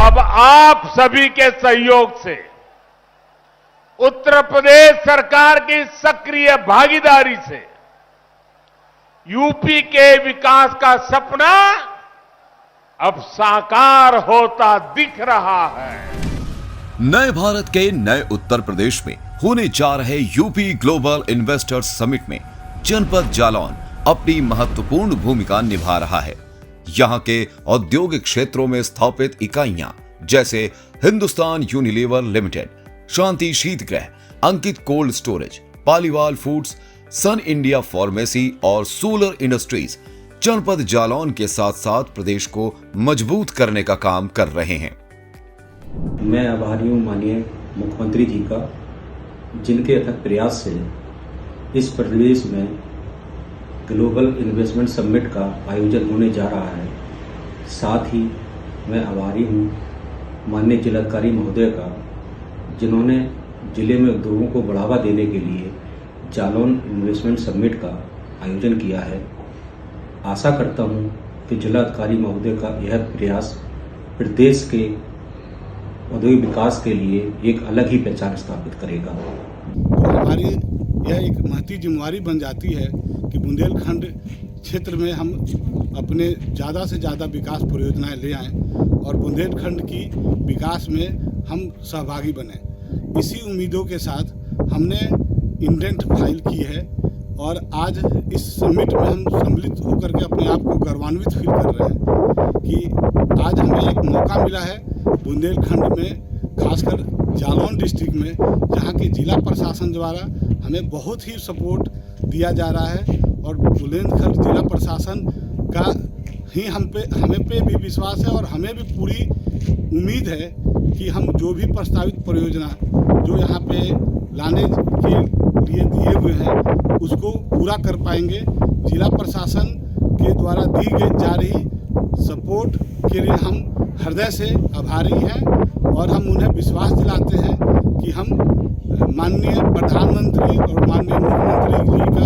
अब आप सभी के सहयोग से, उत्तर प्रदेश सरकार की सक्रिय भागीदारी से यूपी के विकास का सपना अब साकार होता दिख रहा है। नए भारत के नए उत्तर प्रदेश में होने जा रहे यूपी ग्लोबल इन्वेस्टर्स समिट में जनपद जालौन अपनी महत्वपूर्ण भूमिका निभा रहा है। यहाँ के औद्योगिक क्षेत्रों में स्थापित इकाइयां जैसे हिंदुस्तान यूनिलीवर लिमिटेड, शांति शीतगृह, अंकित कोल्ड स्टोरेज, पालीवाल फूड्स, सन इंडिया फार्मेसी और सोलर इंडस्ट्रीज जनपद जालौन के साथ साथ प्रदेश को मजबूत करने का काम कर रहे हैं। मैं आभारी हूँ माननीय मुख्यमंत्री जी का, जिनके अथक प्रयास से इस प्रदेश में ग्लोबल इन्वेस्टमेंट समिट का आयोजन होने जा रहा है। साथ ही मैं आभारी हूँ माननीय जिलाधिकारी महोदय का, जिन्होंने जिले में उद्योगों को बढ़ावा देने के लिए जालौन इन्वेस्टमेंट समिट का आयोजन किया है। आशा करता हूँ कि जिलाधिकारी महोदय का यह प्रयास प्रदेश के औद्योगिक विकास के लिए एक अलग ही पहचान स्थापित करेगा। तो हमारी यह एक महती जिम्मेवारी बन जाती है कि बुंदेलखंड क्षेत्र में हम अपने ज़्यादा से ज़्यादा विकास परियोजनाएं ले आएं और बुंदेलखंड की विकास में हम सहभागी बने। इसी उम्मीदों के साथ हमने इंडेंट फाइल की है और आज इस समिट में हम सम्मिलित होकर के अपने आप को गौरवान्वित फील कर रहे हैं कि आज हमें एक मौका मिला है बुंदेलखंड में, खासकर जालौन डिस्ट्रिक्ट में, जहां के जिला प्रशासन द्वारा हमें बहुत ही सपोर्ट दिया जा रहा है और बुंदेलखंड जिला प्रशासन का ही हमें पे भी विश्वास है और हमें भी पूरी उम्मीद है कि हम जो भी प्रस्तावित परियोजना जो यहाँ पे लाने के लिए दिए हुए हैं उसको पूरा कर पाएंगे। जिला प्रशासन के द्वारा दी गई जा रही सपोर्ट के लिए हम हृदय से आभारी हैं और हम उन्हें विश्वास दिलाते हैं कि हम माननीय प्रधानमंत्री और माननीय मुख्यमंत्री जी का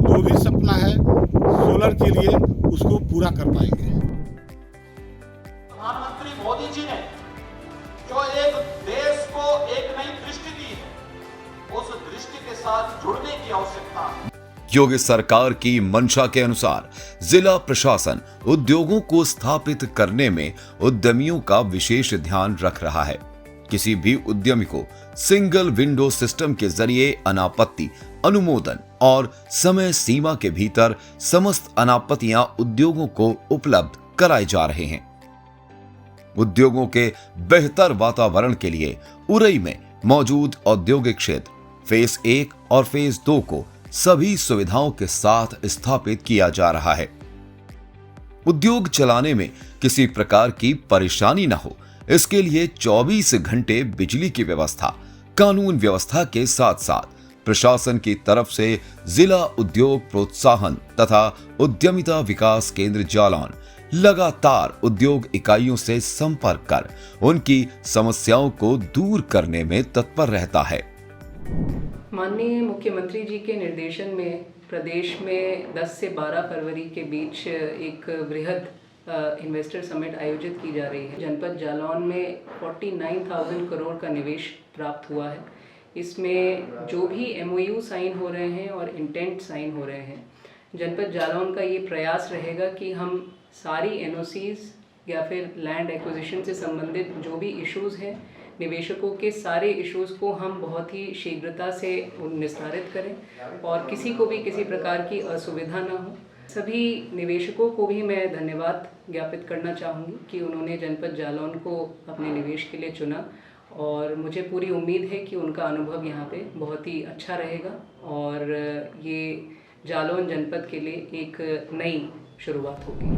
जो भी सपना है सोलर के लिए उसको पूरा कर पाएंगे। प्रधानमंत्री मोदी जी ने जो एक देश को एक नई दृष्टि दी है, उस दृष्टि के साथ जुड़ने की आवश्यकता है। योगी सरकार की मंशा के अनुसार जिला प्रशासन उद्योगों को स्थापित करने में उद्यमियों का विशेष ध्यान रख रहा है। किसी भी उद्यमी को सिंगल विंडो सिस्टम के जरिए अनापत्ति, अनुमोदन और समय सीमा के भीतर समस्त अनापत्तियां उद्योगों को उपलब्ध कराए जा रहे हैं। उद्योगों के बेहतर वातावरण के लिए उरई में मौजूद औद्योगिक क्षेत्र फेज 1 और फेज 2 को सभी सुविधाओं के साथ स्थापित किया जा रहा है। उद्योग चलाने में किसी प्रकार की परेशानी न हो, इसके लिए 24 घंटे बिजली की व्यवस्था, कानून व्यवस्था के साथ साथ प्रशासन की तरफ से जिला उद्योग प्रोत्साहन तथा उद्यमिता विकास केंद्र जालौन लगातार उद्योग इकाइयों से संपर्क कर उनकी समस्याओं को दूर करने में तत्पर रहता है। माननीय मुख्यमंत्री जी के निर्देशन में प्रदेश में 10 से 12 फरवरी के बीच एक बृहद इन्वेस्टर समिट आयोजित की जा रही है। जनपद जालौन में 49,000 करोड़ का निवेश प्राप्त हुआ है। इसमें जो भी MOU साइन हो रहे हैं और इंटेंट साइन हो रहे हैं, जनपद जालौन का ये प्रयास रहेगा कि हम सारी NOCs या फिर लैंड एक्विजिशन से संबंधित जो भी इश्यूज़ हैं, निवेशकों के सारे इश्यूज़ को हम बहुत ही शीघ्रता से निस्तारित करें और किसी को भी किसी प्रकार की असुविधा ना हो। सभी निवेशकों को भी मैं धन्यवाद ज्ञापित करना चाहूँगी कि उन्होंने जनपद जालौन को अपने निवेश के लिए चुना और मुझे पूरी उम्मीद है कि उनका अनुभव यहाँ पे बहुत ही अच्छा रहेगा और ये जालौन जनपद के लिए एक नई शुरुआत होगी।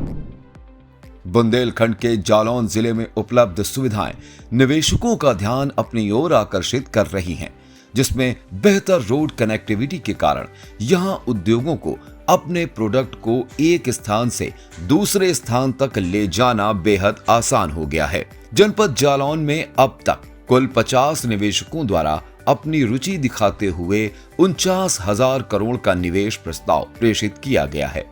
बुंदेलखंड के जालौन जिले में उपलब्ध सुविधाएं निवेशकों का ध्यान अपनी ओर आकर्षित कर रही हैं, जिसमें बेहतर रोड कनेक्टिविटी के कारण यहां उद्योगों को अपने प्रोडक्ट को एक स्थान से दूसरे स्थान तक ले जाना बेहद आसान हो गया है। जनपद जालौन में अब तक कुल 50 निवेशकों द्वारा अपनी रुचि दिखाते हुए 49,000 करोड़ का निवेश प्रस्ताव प्रेषित किया गया है।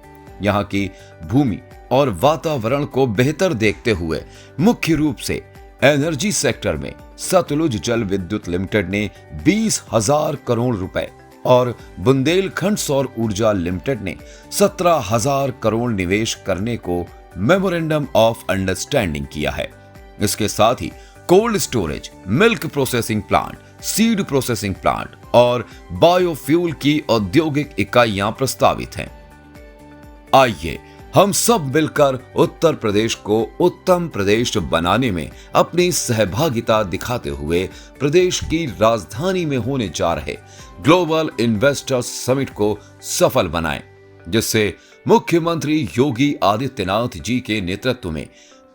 यहाँ की भूमि और वातावरण को बेहतर देखते हुए मुख्य रूप से एनर्जी सेक्टर में सतलुज जल विद्युत लिमिटेड ने 20,000 करोड़ रुपए और बुंदेलखंड सौर ऊर्जा लिमिटेड ने 17,000 करोड़ निवेश करने को मेमोरेंडम ऑफ अंडरस्टैंडिंग किया है। इसके साथ ही cold storage, milk processing plant, seed processing plant और बायोफ्यूल की औद्योगिक इकाइयां प्रस्तावित हैं। आइए हम सब मिलकर उत्तर प्रदेश को उत्तम प्रदेश बनाने में अपनी सहभागिता दिखाते हुए प्रदेश की राजधानी में होने जा रहे ग्लोबल इन्वेस्टर्स समिट को सफल बनाएं, जिससे मुख्यमंत्री योगी आदित्यनाथ जी के नेतृत्व में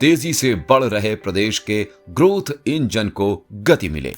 तेजी से बढ़ रहे प्रदेश के ग्रोथ इंजन को गति मिले।